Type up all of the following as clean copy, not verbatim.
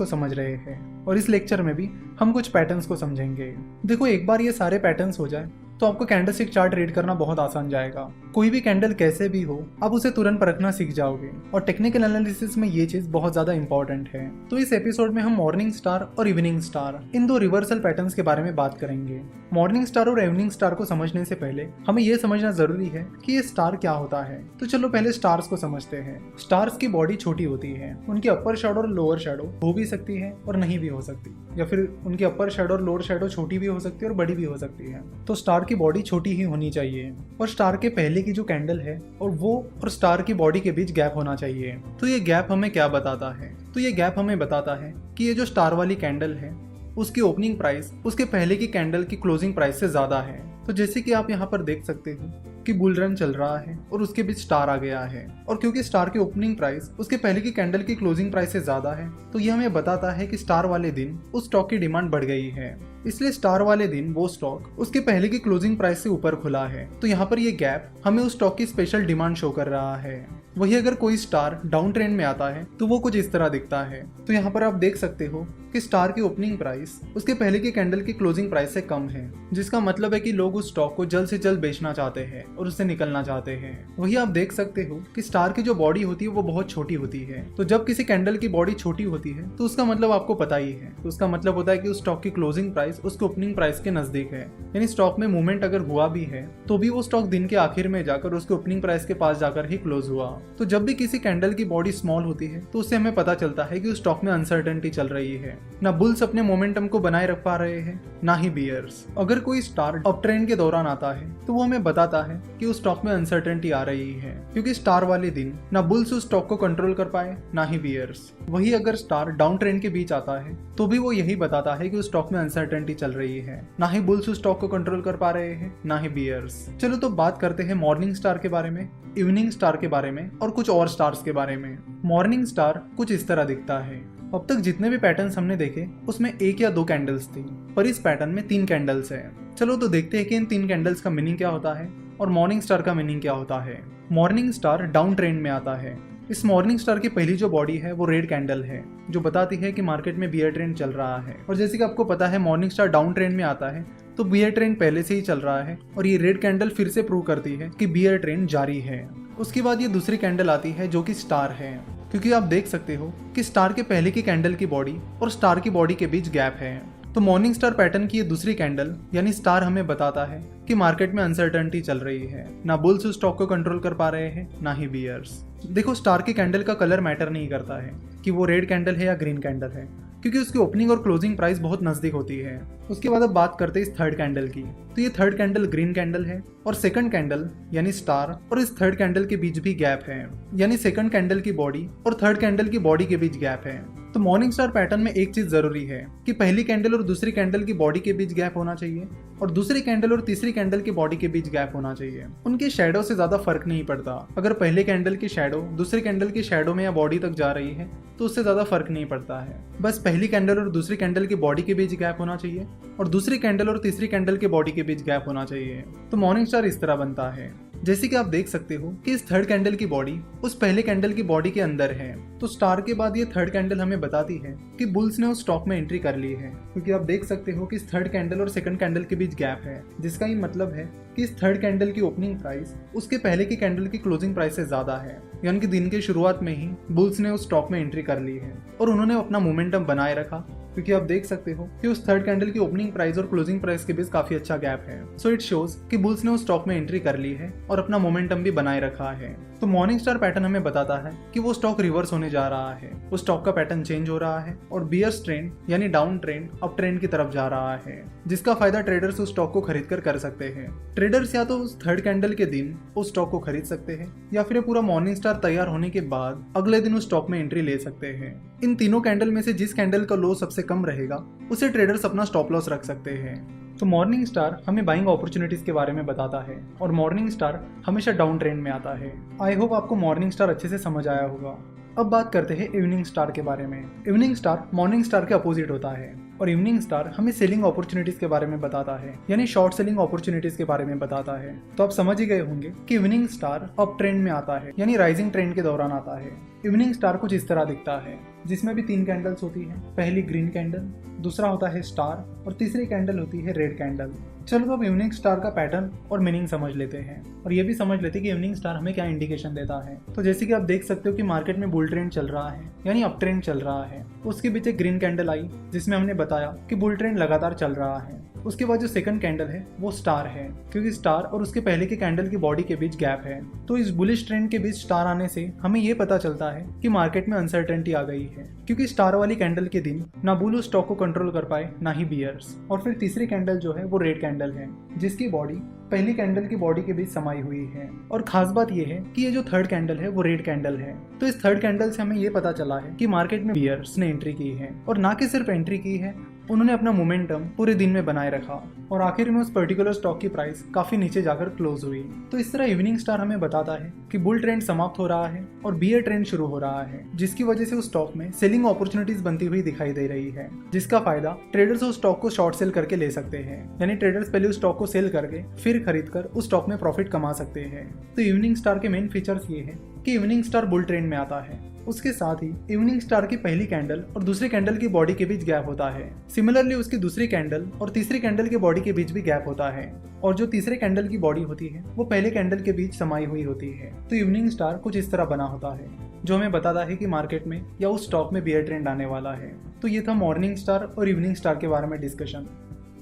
को समझ रहे हैं और इस लेक्चर में भी हम कुछ पैटर्न्स को समझेंगे। देखो, एक बार ये सारे पैटर्न्स हो जाए तो आपको कैंडलस्टिक चार्ट रीड करना बहुत आसान जाएगा। कोई भी कैंडल कैसे भी हो, आप उसे तुरंत परखना सीख जाओगे और टेक्निकल एनालिसिस में ये चीज बहुत ज्यादा इंपॉर्टेंट है। तो इस एपिसोड में हम मॉर्निंग स्टार और इवनिंग स्टार इन दो रिवर्सल पैटर्न्स के बारे में बात करेंगे। मॉर्निंग स्टार और इवनिंग स्टार को समझने से पहले हमें यह समझना जरूरी है कि ये स्टार क्या होता है। तो चलो पहले स्टार्स को समझते हैं। स्टार्स की बॉडी छोटी होती है, उनकी अपर शैडो और लोअर शैडो हो भी सकती है और नहीं भी हो सकती, या फिर उनकी अपर शैडो और लोअर शैडो छोटी भी हो सकती है और बड़ी भी हो सकती है। तो स्टार की बॉडी छोटी ही होनी चाहिए और स्टार के पहले की जो कैंडल है और वो और स्टार की बॉडी के बीच गैप होना चाहिए। तो ये गैप हमें क्या बताता है? तो ये गैप हमें बताता है कि ये जो स्टार वाली कैंडल है उसकी ओपनिंग प्राइस उसके पहले की कैंडल की क्लोजिंग प्राइस से ज्यादा है। तो जैसे कि आप यहाँ पर देख सकते हो कि बुल रन चल रहा है और उसके बीच स्टार आ गया है, और क्योंकि स्टार की ओपनिंग प्राइस उसके पहले की कैंडल की क्लोजिंग प्राइस से ज्यादा है तो यह हमें बताता है कि स्टार वाले दिन उस स्टॉक की डिमांड बढ़ गई है। इसलिए स्टार वाले दिन वो स्टॉक उसके पहले की क्लोजिंग प्राइस से ऊपर खुला है। तो यहाँ पर ये गैप हमें उस स्टॉक की स्पेशल डिमांड शो कर रहा है। वही अगर कोई स्टार डाउन ट्रेंड में आता है तो वो कुछ इस तरह दिखता है। तो यहाँ पर आप देख सकते हो कि स्टार की ओपनिंग प्राइस उसके पहले की कैंडल की क्लोजिंग प्राइस से कम है, जिसका मतलब है कि लोग उस स्टॉक को जल्द से जल्द बेचना चाहते हैं और उससे निकलना चाहते हैं। वही आप देख सकते हो कि स्टार की जो बॉडी होती है वो बहुत छोटी होती है। तो जब किसी कैंडल की बॉडी छोटी होती है तो उसका मतलब आपको पता ही है, तो उसका मतलब होता है कि उस स्टॉक की क्लोजिंग प्राइस उसके ओपनिंग प्राइस के नजदीक है। यानी स्टॉक में मूवमेंट अगर हुआ भी है तो भी वो स्टॉक दिन के आखिर में जाकर उसके ओपनिंग प्राइस के पास जाकर ही क्लोज हुआ। तो जब भी किसी कैंडल की बॉडी स्मॉल होती है तो उससे हमें पता चलता है कि उस स्टॉक में अनसर्टेनिटी चल रही है। ना बुल्स अपने मोमेंटम को बनाए रख पा रहे हैं, ना ही बियर्स। अगर कोई स्टार अप ट्रेंड के दौरान आता है तो वो हमें बताता है कि उस स्टॉक में अनसर्टेनिटी आ रही है, क्योंकि स्टार वाले दिन ना बुल्स उस स्टॉक को कंट्रोल कर पाए ना ही बियर्स। वही अगर स्टार डाउन ट्रेंड के बीच आता है तो भी वो यही बताता है कि उस स्टॉक में अनसर्टेनिटी चल रही है, ना ही बुल्स उस स्टॉक को कंट्रोल कर पा रहे हैं ना ही बियर्स। चलो तो बात करते हैं मॉर्निंग स्टार के बारे में, इवनिंग स्टार के बारे में और कुछ और स्टार्स के बारे में। मॉर्निंग स्टार कुछ इस तरह दिखता है। अब तक जितने भी पैटर्न्स हमने देखे उसमें एक या दो कैंडल्स थी, पर इस पैटर्न में 3 कैंडल्स हैं। चलो तो देखते हैं कि इन 3 कैंडल्स का मीनिंग क्या होता है और मॉर्निंग स्टार का मीनिंग क्या होता है। मॉर्निंग स्टार डाउन ट्रेंड में आता है। इस मॉर्निंग स्टार की पहली जो बॉडी है वो रेड कैंडल है, जो बताती है कि मार्केट में बियर ट्रेंड चल रहा है। और जैसे कि आपको पता है मॉर्निंग स्टार डाउन ट्रेंड में आता है तो बियर ट्रेंड पहले से ही चल रहा है और ये रेड कैंडल फिर से प्रूव करती है कि बियर ट्रेंड जारी है। उसके बाद ये दूसरी कैंडल आती है जो कि स्टार है, क्योंकि आप देख सकते हो कि स्टार के पहले की कैंडल की बॉडी और स्टार की बॉडी के बीच गैप है। तो मॉर्निंग स्टार पैटर्न की ये दूसरी कैंडल यानी स्टार हमें बताता है कि मार्केट में अनसर्टेनिटी चल रही है। ना बुल्स उस स्टॉक को कंट्रोल कर पा रहे हैं ना ही बियर्स। देखो, स्टार की कैंडल का कलर मैटर नहीं करता है कि वो रेड कैंडल है या ग्रीन कैंडल है, क्योंकि उसकी ओपनिंग और क्लोजिंग प्राइस बहुत नजदीक होती है। उसके बाद अब बात करते हैं इस थर्ड कैंडल की। तो ये थर्ड कैंडल ग्रीन कैंडल है और सेकंड कैंडल यानी स्टार और इस थर्ड कैंडल के बीच भी गैप है, यानी सेकंड कैंडल की बॉडी और थर्ड कैंडल की बॉडी के बीच गैप है। तो मॉर्निंग स्टार पैटर्न में एक चीज जरूरी है कि पहली कैंडल और दूसरी कैंडल की बॉडी के बीच गैप होना चाहिए और दूसरी कैंडल और तीसरी कैंडल की बॉडी के बीच गैप होना चाहिए। उनके शैडो से ज्यादा फर्क नहीं पड़ता। अगर पहले कैंडल की शैडो दूसरी कैंडल की शैडो में या बॉडी तक जा रही है तो उससे ज्यादा फर्क नहीं पड़ता है। बस पहली कैंडल और दूसरी कैंडल की बॉडी के बीच गैप होना चाहिए और दूसरी कैंडल और तीसरी कैंडल के बॉडी के बीच गैप होना चाहिए। तो मॉर्निंग स्टार इस तरह बनता है। जैसे कि आप देख सकते हो कि इस थर्ड कैंडल की बॉडी उस पहले कैंडल की बॉडी के अंदर है। तो स्टार के बाद ये थर्ड कैंडल हमें बताती है कि बुल्स ने उस स्टॉक में एंट्री कर ली है, क्योंकि आप देख सकते हो कि इस थर्ड कैंडल और सेकंड कैंडल के बीच गैप है, जिसका ये मतलब है कि इस थर्ड कैंडल की ओपनिंग प्राइस उसके पहले की कैंडल की क्लोजिंग प्राइस से ज्यादा है। यानी कि दिन की शुरुआत में ही बुल्स ने उस स्टॉक में एंट्री कर ली है और उन्होंने अपना मोमेंटम बनाए रखा, क्योंकि आप देख सकते हो कि उस थर्ड कैंडल की ओपनिंग प्राइस और क्लोजिंग प्राइस के बीच काफी अच्छा गैप है। सो इट शोज कि बुल्स ने उस स्टॉक में एंट्री कर ली है और अपना मोमेंटम भी बनाए रखा है। तो मॉर्निंग स्टार पैटर्न हमें बताता है कि वो स्टॉक रिवर्स होने जा रहा है, उस स्टॉक का पैटर्न चेंज हो रहा है और बियर्स ट्रेंड यानी डाउन ट्रेंड अप ट्रेंड की तरफ जा रहा है, जिसका फायदा ट्रेडर्स उस स्टॉक को खरीद कर सकते हैं। ट्रेडर्स या तो उस थर्ड कैंडल के दिन उस स्टॉक को खरीद सकते हैं या फिर पूरा मॉर्निंग स्टार तैयार होने के बाद अगले दिन उस स्टॉक में एंट्री ले सकते हैं। इन तीनों कैंडल में से जिस कैंडल का लो सबसे कम रहेगा उसे ट्रेडर्स अपना स्टॉप लॉस रख सकते हैं। तो मॉर्निंग स्टार हमें बाइंग अपॉर्चुनिटीज के बारे में बताता है और मॉर्निंग स्टार हमेशा डाउन ट्रेंड में आता है। आई होप आपको मॉर्निंग स्टार अच्छे से समझ आया होगा। अब बात करते हैं इवनिंग स्टार के बारे में। इवनिंग स्टार मॉर्निंग स्टार के अपोजिट होता है और इवनिंग स्टार हमें सेलिंग अपॉर्चुनिटीज के बारे में बताता है, यानी शॉर्ट सेलिंग अपॉर्चुनिटीज के बारे में बताता है। तो आप समझ ही गए होंगे कि इवनिंग स्टार अप ट्रेंड में आता है, यानी राइजिंग ट्रेंड के दौरान आता है। इवनिंग स्टार कुछ इस तरह दिखता है, जिसमें भी 3 कैंडल्स होती है। पहली ग्रीन कैंडल, दूसरा होता है स्टार और तीसरी कैंडल होती है रेड कैंडल। चलो तो अब इवनिंग स्टार का पैटर्न और मीनिंग समझ लेते हैं और ये भी समझ लेते हैं कि इवनिंग स्टार हमें क्या इंडिकेशन देता है। तो जैसे कि आप देख सकते हो कि मार्केट में बुल ट्रेंड चल रहा है, यानी अप ट्रेंड चल रहा है। उसके बीच एक ग्रीन कैंडल आई जिसमें हमने बताया कि बुल ट्रेंड लगातार चल रहा है। उसके बाद जो सेकंड कैंडल है वो स्टार है, क्योंकि स्टार और उसके पहले के कैंडल की बॉडी के बीच गैप है। तो इस बुलिश ट्रेंड के बीच स्टार आने से हमें ये पता चलता है कि मार्केट में अनसर्टेनिटी आ गई है, क्योंकि स्टार वाली कैंडल के दिन ना बुल उस स्टॉक को कंट्रोल कर पाए ना ही बियर्स। और फिर तीसरी कैंडल जो है वो रेड कैंडल है, जिसकी बॉडी पहली कैंडल की बॉडी के बीच समाई हुई है। और खास बात यह है कि ये जो थर्ड कैंडल है वो रेड कैंडल है। तो इस थर्ड कैंडल से हमें ये पता चला है कि मार्केट में बियर्स ने एंट्री की है, और ना कि सिर्फ एंट्री की है, उन्होंने अपना मोमेंटम पूरे दिन में बनाए रखा और आखिर में उस पर्टिकुलर स्टॉक की प्राइस काफी नीचे जाकर क्लोज हुई। तो इस तरह इवनिंग स्टार हमें बताता है कि बुल ट्रेंड समाप्त हो रहा है और बियर ट्रेंड शुरू हो रहा है, जिसकी वजह से उस स्टॉक में सेलिंग अपॉर्चुनिटीज बनती हुई दिखाई दे रही है, जिसका फायदा ट्रेडर्स उस स्टॉक को शॉर्ट सेल करके ले सकते हैं। यानी ट्रेडर्स पहले उस स्टॉक को सेल करके फिर खरीद कर उस स्टॉक में प्रॉफिट कमा सकते हैं। तो इवनिंग स्टार के मेन फीचर्स ये है कि इवनिंग स्टार बुल ट्रेंड में आता है। उसके साथ ही इवनिंग स्टार की पहली कैंडल और दूसरी कैंडल की बॉडी के बीच गैप होता है। सिमिलरली उसकी दूसरी कैंडल और तीसरी कैंडल के बॉडी के बीच भी गैप होता है, और जो तीसरे कैंडल की बॉडी होती है वो पहले कैंडल के बीच समाई हुई होती है। तो इवनिंग स्टार कुछ इस तरह बना होता है, जो हमें बताता है कि मार्केट में या उस स्टॉक में बियर ट्रेंड आने वाला है। तो ये था मॉर्निंग स्टार और इवनिंग स्टार के बारे में डिस्कशन।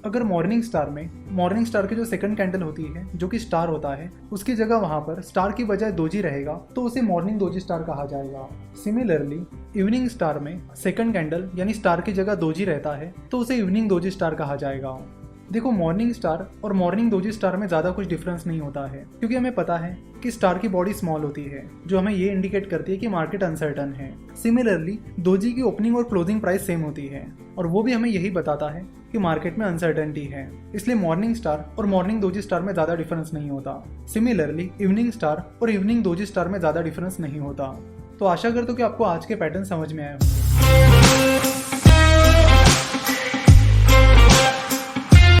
अगर मॉर्निंग स्टार की जो सेकंड कैंडल होती है जो कि स्टार होता है, उसकी जगह वहां पर स्टार की बजाय दोजी रहेगा तो उसे मॉर्निंग दोजी स्टार कहा जाएगा। सिमिलरली इवनिंग स्टार में सेकंड कैंडल यानी स्टार की जगह दोजी रहता है तो उसे इवनिंग दोजी स्टार कहा जाएगा। देखो, मॉर्निंग स्टार और मॉर्निंग दोजी स्टार में ज़्यादा कुछ डिफरेंस नहीं होता है, क्योंकि हमें पता है कि स्टार की बॉडी स्मॉल होती है, जो हमें ये इंडिकेट करती है कि मार्केट अनसर्टन है। सिमिलरली दोजी की ओपनिंग और क्लोजिंग प्राइस सेम होती है, और वो भी हमें यही बताता है कि मार्केट में अनसर्टेनिटी है। इसलिए मॉर्निंग स्टार और मॉर्निंग दोजी स्टार में ज़्यादा डिफरेंस नहीं होता। सिमिलरली इवनिंग स्टार और इवनिंग दोजी स्टार में ज़्यादा डिफरेंस नहीं होता। तो आशा करता हूँ कि आपको आज के पैटर्न समझ में आए होंगे।